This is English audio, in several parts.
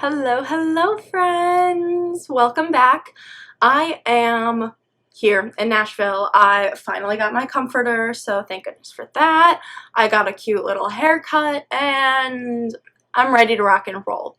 Hello friends! Welcome back. I am here in Nashville. I finally got my comforter, so thank goodness for that. I got a cute little haircut and I'm ready to rock and roll.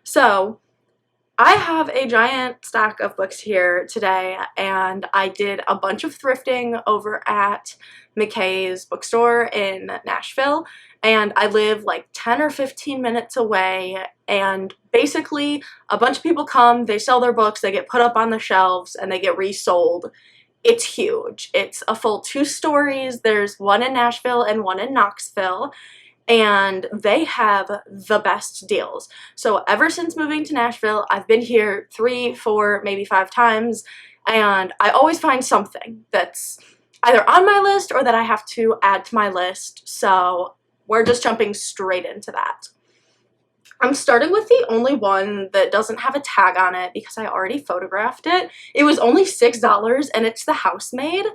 So I have a giant stack of books here today, and I did a bunch of thrifting over at McKay's bookstore in Nashville, and I live like 10 or 15 minutes away, and basically a bunch of people come, they sell their books, they get put up on the shelves, and they get resold. It's huge. It's a full 2 stories. There's one in Nashville and one in Knoxville, and they have the best deals. So ever since moving to Nashville, I've been here 3, 4, maybe 5 times, and I always find something that's either on my list or that I have to add to my list, so we're just jumping straight into that. I'm starting with the only one that doesn't have a tag on it because I already photographed it. It was only $6 and it's The Housemaid.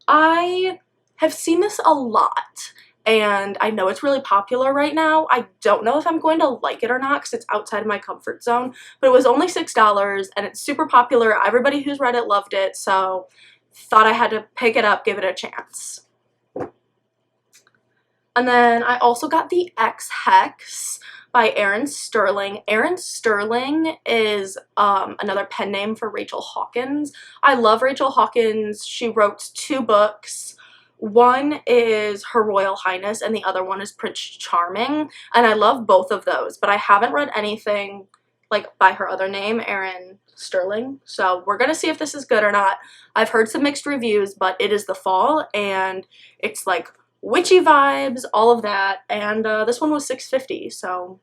I have seen this a lot, and I know it's really popular right now. I don't know if I'm going to like it or not because it's outside of my comfort zone, but it was only $6 and it's super popular. Everybody who's read it loved it, so thought I had to pick it up, give it a chance. And then I also got The Ex-Hex by Erin Sterling. Erin Sterling is another pen name for Rachel Hawkins. I love Rachel Hawkins. She wrote 2 books. One is Her Royal Highness and the other one is Prince Charming, and I love both of those, but I haven't read anything like by her other name, Erin Sterling, so we're gonna see if this is good or not. I've heard some mixed reviews, but it is the fall and it's like witchy vibes, all of that, and this one was $6.50, so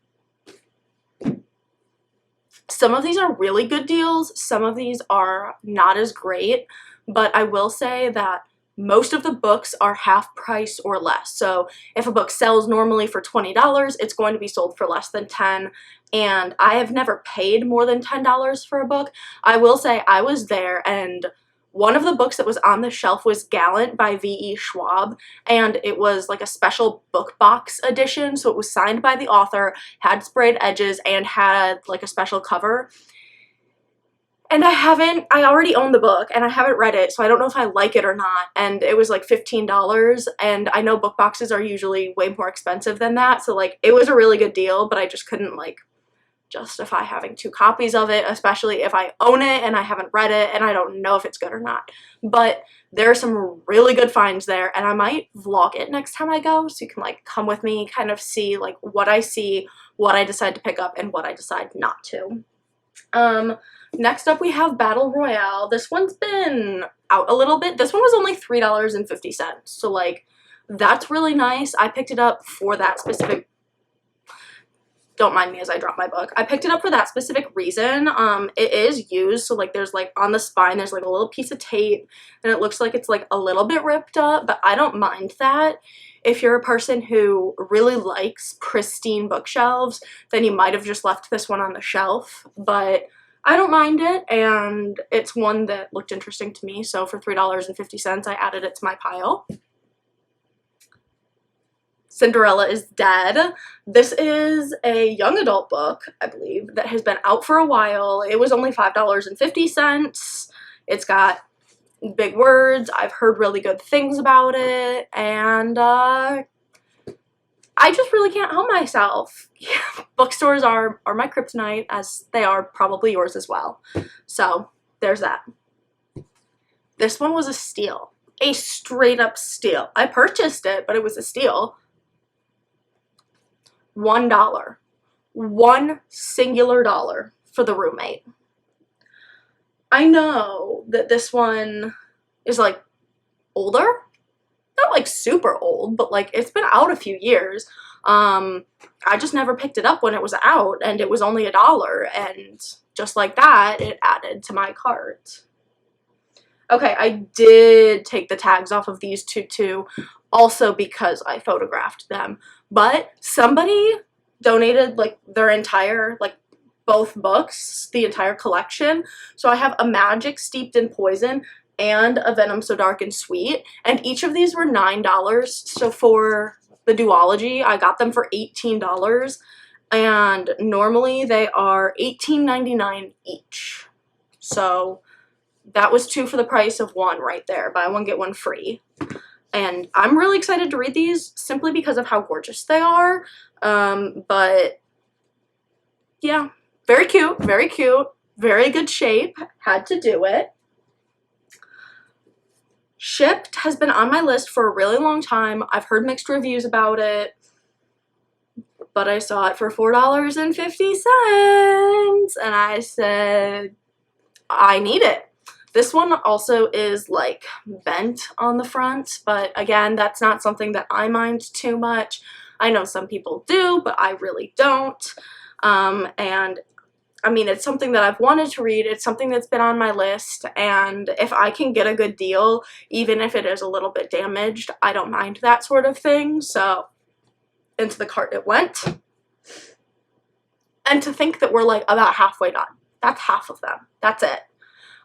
some of these are really good deals, some of these are not as great, but I will say that most of the books are half price or less. So if a book sells normally for $20, it's going to be sold for less than $10, and I have never paid more than $10 for a book. I will say I was there, and one of the books that was on the shelf was Gallant by V.E. Schwab, and it was like a special book box edition, so it was signed by the author, had sprayed edges, and had like a special cover. And I already own the book and I haven't read it, so I don't know if I like it or not, and it was like $15, and I know book boxes are usually way more expensive than that, so like it was a really good deal, but I just couldn't like justify having 2 copies of it, especially if I own it and I haven't read it and I don't know if it's good or not. But there are some really good finds there, and I might vlog it next time I go, so you can like come with me, kind of see like what I see, what I decide to pick up, and what I decide not to. Next up we have Battle Royale. This one's been out a little bit. This one was only $3.50, so like that's really nice. I picked it up for that specific, don't mind me as I drop my book. I picked it up for that specific reason. It is used, so like there's like on the spine there's like a little piece of tape and it looks like it's like a little bit ripped up, but I don't mind that. If you're a person who really likes pristine bookshelves, then you might have just left this one on the shelf, but I don't mind it, and it's one that looked interesting to me, so for $3.50 I added it to my pile. Cinderella is Dead. This is a young adult book, I believe, that has been out for a while. It was only $5.50. It's got big words. I've heard really good things about it, and I just really can't help myself. Bookstores are my kryptonite, as they are probably yours as well. So there's that. This one was a steal. A straight up steal. I purchased it, but it was a steal. $1. One singular dollar for The Roommate. I know that this one is like older. Not like super old, but like it's been out a few years. I just never picked it up when it was out, and it was only $1, and just like that it added to my cart. Okay, I did take the tags off of these 2 too, also because I photographed them, but somebody donated like their entire, like both books, the entire collection, so I have A Magic Steeped in Poison and A Venom So Dark and Sweet, and each of these were $9, so for the duology I got them for $18, and normally they are $18.99 each. So that was 2 for the price of 1 right there. Buy one, get one free. And I'm really excited to read these simply because of how gorgeous they are. But yeah, very cute, very good shape. Had to do it. Shipped has been on my list for a really long time. I've heard mixed reviews about it, but I saw it for $4.50 and I said, I need it. This one also is like bent on the front, but again, that's not something that I mind too much. I know some people do, but I really don't. And I mean, it's something that I've wanted to read. It's something that's been on my list, and if I can get a good deal, even if it is a little bit damaged, I don't mind that sort of thing. So into the cart it went. And to think that we're like about halfway done. That's half of them. That's it.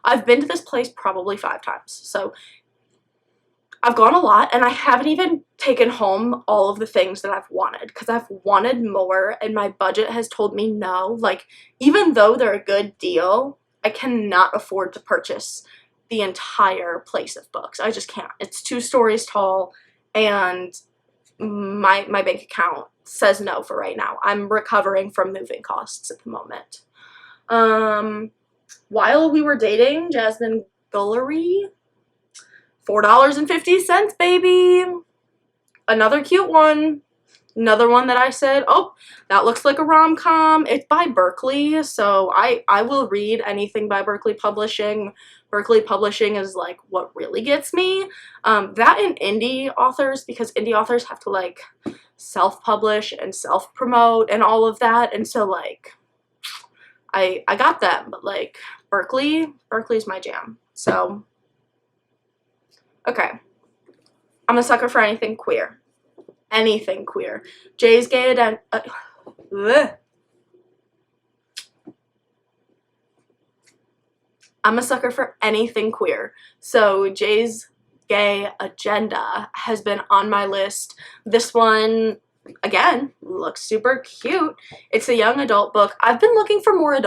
I've been to this place probably 5 times. So I've gone a lot, and I haven't even taken home all of the things that I've wanted because I've wanted more and my budget has told me no. Like, even though they're a good deal, I cannot afford to purchase the entire place of books. I just can't. It's 2 stories tall, and my bank account says no for right now. I'm recovering from moving costs at the moment. While we were dating, Jasmine Guillory, $4.50, baby. Another cute one. Another one that I said, oh, that looks like a rom-com. It's by Berkeley, so I will read anything by Berkeley Publishing. Berkeley Publishing is like what really gets me. That and indie authors, because indie authors have to like self-publish and self-promote and all of that, and so like I got them, but like Berkeley's my jam. So okay, I'm a sucker for anything queer. Anything queer. Jay's Gay Agenda. I'm a sucker for anything queer. So Jay's Gay Agenda has been on my list. This one, again, looks super cute. It's a young adult book. I've been looking for more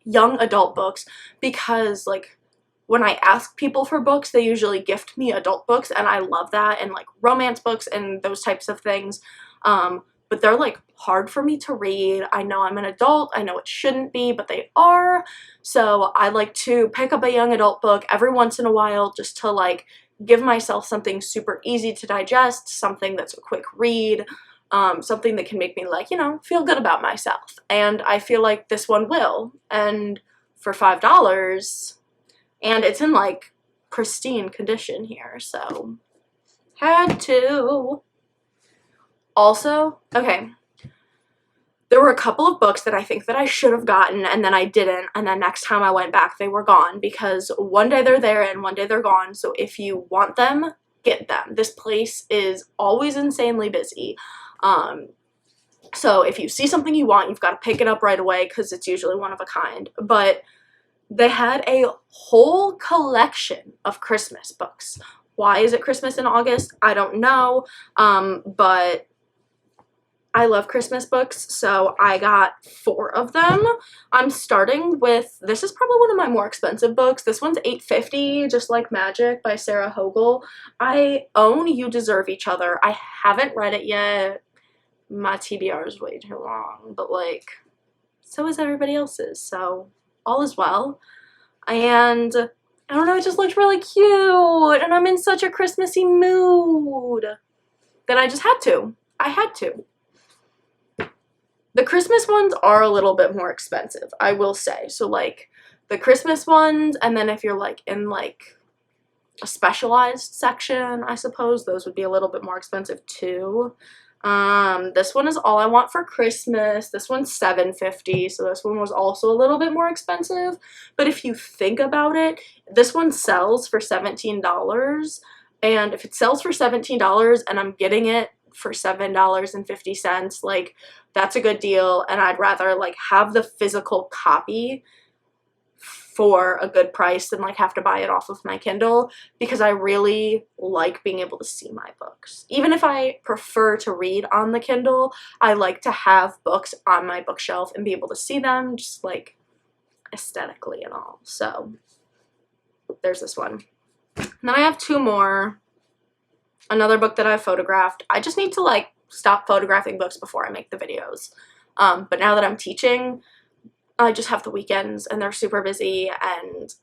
young adult books because, like, when I ask people for books, they usually gift me adult books, and I love that, and like romance books and those types of things. But they're like hard for me to read. I know I'm an adult, I know it shouldn't be, but they are. So I like to pick up a young adult book every once in a while just to like give myself something super easy to digest, something that's a quick read, something that can make me like, you know, feel good about myself. And I feel like this one will. And for $5, and it's in like pristine condition here, so had to. Also, okay, there were a couple of books that I think that I should have gotten and then I didn't, and then next time I went back they were gone because one day they're there and one day they're gone. So if you want them, get them. This place is always insanely busy. So if you see something you want, you've got to pick it up right away because it's usually one of a kind. But they had a whole collection of Christmas books. Why is it Christmas in August? I don't know, but I love Christmas books, so I got 4 of them. I'm starting with, this is probably one of my more expensive books. This one's $8.50, Just Like Magic by Sarah Hogel. I own You Deserve Each Other. I haven't read it yet. My TBR is way too long, but like, so is everybody else's, so all is well. And I don't know, it just looked really cute, and I'm in such a Christmassy mood that I just had to. I had to. The Christmas ones are a little bit more expensive, I will say. So like the Christmas ones, and then if you're like in like a specialized section, I suppose those would be a little bit more expensive too. This one is All I Want for Christmas. This one's $7.50, so this one was also a little bit more expensive. But if you think about it, this one sells for $17, and if it sells for $17 and I'm getting it for $7.50, like, that's a good deal, and I'd rather like have the physical copy for a good price than like have to buy it off of my Kindle, because I really like being able to see my books. Even if I prefer to read on the Kindle, I like to have books on my bookshelf and be able to see them just like aesthetically and all. So there's this one. And then I have two more. Another book that I photographed. I just need to like stop photographing books before I make the videos. But now that I'm teaching, I just have the weekends and they're super busy and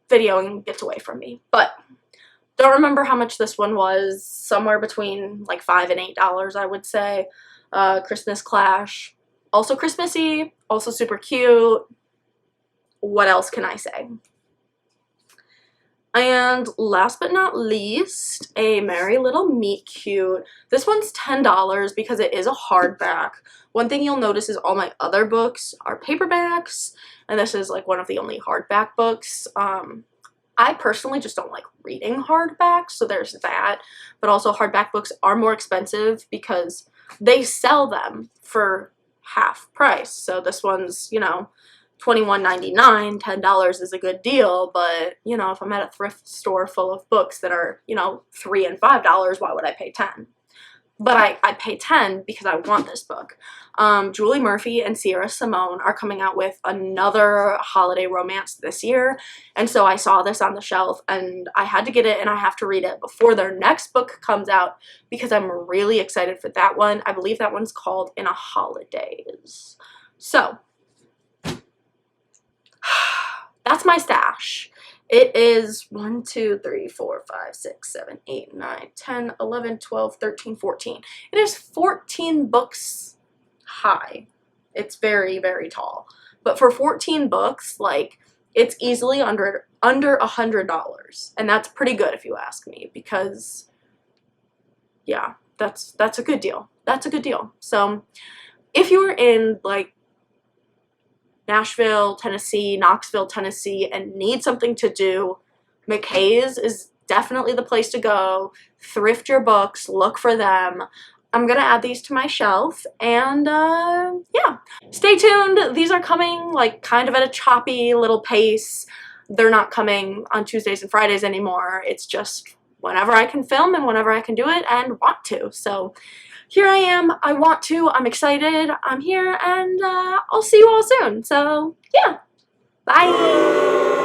videoing gets away from me. But don't remember how much this one was. Somewhere between like $5 and $8, I would say. Christmas Clash. Also Christmassy. Also super cute. What else can I say? And last but not least, a Merry Little Meet Cute. This one's $10 because it is a hardback. One thing you'll notice is all my other books are paperbacks, and this is like one of the only hardback books. I personally just don't like reading hardbacks, so there's that. But also hardback books are more expensive because they sell them for half price. So this one's, you know, $21.99, $10 is a good deal, but, you know, if I'm at a thrift store full of books that are, you know, $3 and $5, why would I pay 10? But I pay 10 because I want this book. Julie Murphy and Sierra Simone are coming out with another holiday romance this year, and so I saw this on the shelf, and I had to get it, and I have to read it before their next book comes out because I'm really excited for that one. I believe that one's called In a Holidays. So that's my stash. It is 1, 2, 3, 4, 5, 6, 7, 8, 9, 10, 11, 12, 13, 14. It is 14 books high. It's very, very tall. But for 14 books, like, it's easily under $100. And that's pretty good if you ask me, because yeah, that's a good deal. That's a good deal. So if you're in like Nashville, Tennessee, Knoxville, Tennessee, and need something to do, McKay's is definitely the place to go. Thrift your books, look for them. I'm gonna add these to my shelf, and yeah. Stay tuned. These are coming like kind of at a choppy little pace. They're not coming on Tuesdays and Fridays anymore. It's just whenever I can film and whenever I can do it and want to. So here I am. I want to. I'm excited. I'm here, and I'll see you all soon. So yeah, bye.